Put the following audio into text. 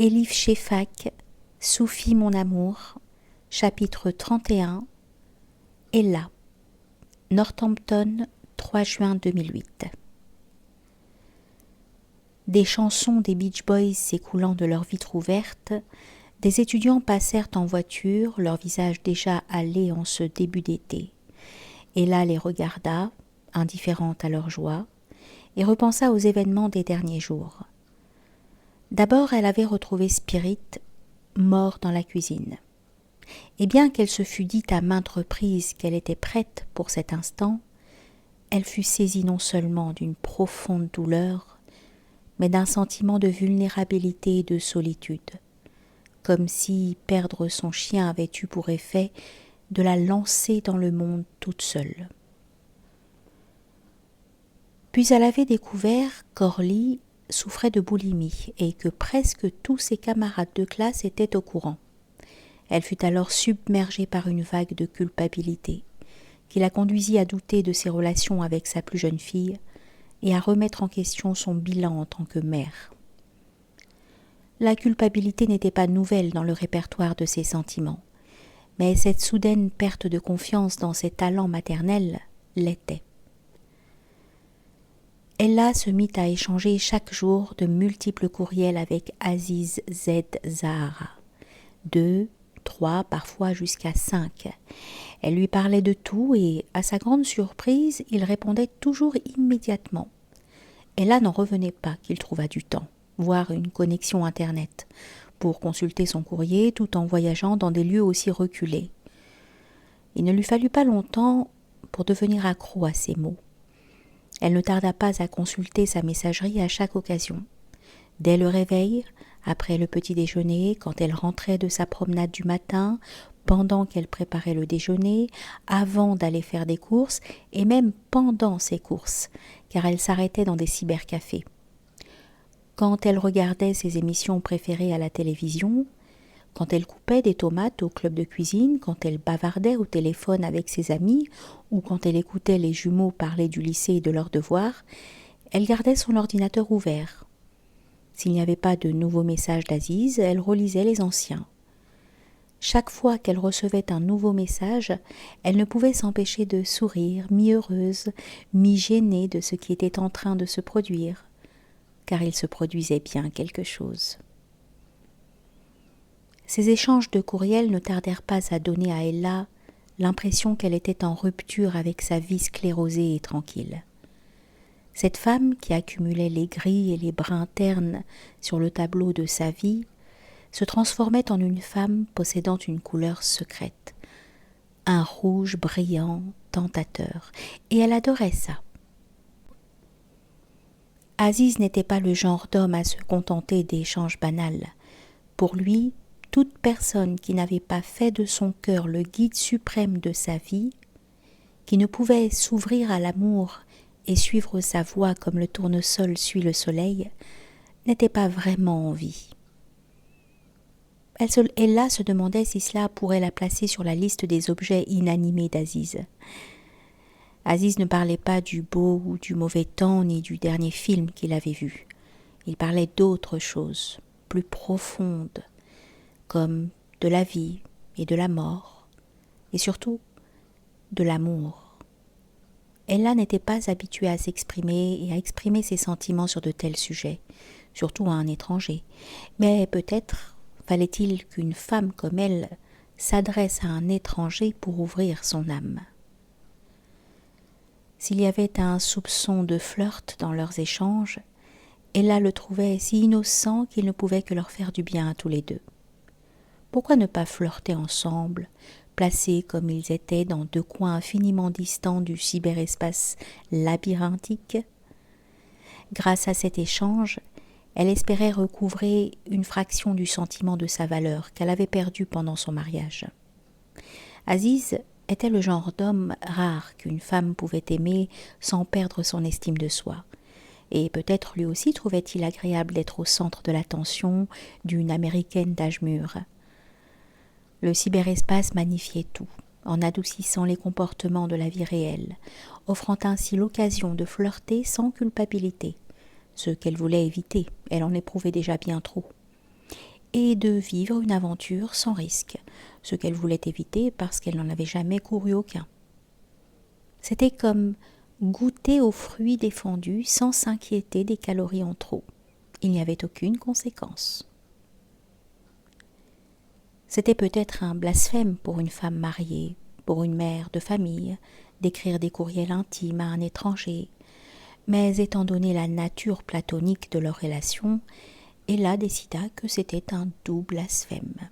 Elif Shefak, Soufi mon amour, chapitre 31, Ella, Northampton, 3 juin 2008. Des chansons des Beach Boys s'écoulant de leurs vitres ouvertes, des étudiants passèrent en voiture, leur visage déjà hâlé en ce début d'été. Ella les regarda, indifférente à leur joie, et repensa aux événements des derniers jours. D'abord, elle avait retrouvé Spirit, mort dans la cuisine. Et bien qu'elle se fût dit à maintes reprises qu'elle était prête pour cet instant, elle fut saisie non seulement d'une profonde douleur, mais d'un sentiment de vulnérabilité et de solitude, comme si perdre son chien avait eu pour effet de la lancer dans le monde toute seule. Puis elle avait découvert qu'Orly souffrait de boulimie et que presque tous ses camarades de classe étaient au courant. Elle fut alors submergée par une vague de culpabilité qui la conduisit à douter de ses relations avec sa plus jeune fille et à remettre en question son bilan en tant que mère. La culpabilité n'était pas nouvelle dans le répertoire de ses sentiments, mais cette soudaine perte de confiance dans ses talents maternels l'était. Ella se mit à échanger chaque jour de multiples courriels avec Aziz Z. Zahara. 2, 3, parfois jusqu'à 5. Elle lui parlait de tout et, à sa grande surprise, il répondait toujours immédiatement. Ella n'en revenait pas qu'il trouvât du temps, voire une connexion Internet, pour consulter son courrier tout en voyageant dans des lieux aussi reculés. Il ne lui fallut pas longtemps pour devenir accro à ces mots. Elle ne tarda pas à consulter sa messagerie à chaque occasion. Dès le réveil, après le petit déjeuner, quand elle rentrait de sa promenade du matin, pendant qu'elle préparait le déjeuner, avant d'aller faire des courses et même pendant ses courses, car elle s'arrêtait dans des cybercafés. Quand elle regardait ses émissions préférées à la télévision, quand elle coupait des tomates au club de cuisine, quand elle bavardait au téléphone avec ses amis ou quand elle écoutait les jumeaux parler du lycée et de leurs devoirs, elle gardait son ordinateur ouvert. S'il n'y avait pas de nouveaux messages d'Aziz, elle relisait les anciens. Chaque fois qu'elle recevait un nouveau message, elle ne pouvait s'empêcher de sourire, mi-heureuse, mi-gênée de ce qui était en train de se produire, car il se produisait bien quelque chose. Ces échanges de courriels ne tardèrent pas à donner à Ella l'impression qu'elle était en rupture avec sa vie sclérosée et tranquille. Cette femme qui accumulait les gris et les bruns ternes sur le tableau de sa vie se transformait en une femme possédant une couleur secrète, un rouge brillant, tentateur, et elle adorait ça. Aziz n'était pas le genre d'homme à se contenter d'échanges banals. Pour lui, toute personne qui n'avait pas fait de son cœur le guide suprême de sa vie, qui ne pouvait s'ouvrir à l'amour et suivre sa voie comme le tournesol suit le soleil, n'était pas vraiment en vie. Ella se demandait si cela pourrait la placer sur la liste des objets inanimés d'Aziz. Aziz ne parlait pas du beau ou du mauvais temps ni du dernier film qu'il avait vu. Il parlait d'autres choses, plus profondes, comme de la vie et de la mort, et surtout de l'amour. Ella n'était pas habituée à s'exprimer et à exprimer ses sentiments sur de tels sujets, surtout à un étranger. Mais peut-être fallait-il qu'une femme comme elle s'adresse à un étranger pour ouvrir son âme. S'il y avait un soupçon de flirt dans leurs échanges, Ella le trouvait si innocent qu'il ne pouvait que leur faire du bien à tous les deux. Pourquoi ne pas flirter ensemble, placés comme ils étaient dans deux coins infiniment distants du cyberespace labyrinthique ? Grâce à cet échange, elle espérait recouvrer une fraction du sentiment de sa valeur qu'elle avait perdu pendant son mariage. Aziz était le genre d'homme rare qu'une femme pouvait aimer sans perdre son estime de soi. Et peut-être lui aussi trouvait-il agréable d'être au centre de l'attention d'une Américaine d'âge mûr. Le cyberespace magnifiait tout, en adoucissant les comportements de la vie réelle, offrant ainsi l'occasion de flirter sans culpabilité, ce qu'elle voulait éviter, elle en éprouvait déjà bien trop. et de vivre une aventure sans risque, ce qu'elle voulait éviter parce qu'elle n'en avait jamais couru aucun. C'était comme goûter aux fruits défendus sans s'inquiéter des calories en trop. Il n'y avait aucune conséquence. C'était peut-être un blasphème pour une femme mariée, pour une mère de famille, d'écrire des courriels intimes à un étranger, mais étant donné la nature platonique de leur relation, Ella décida que c'était un doux blasphème.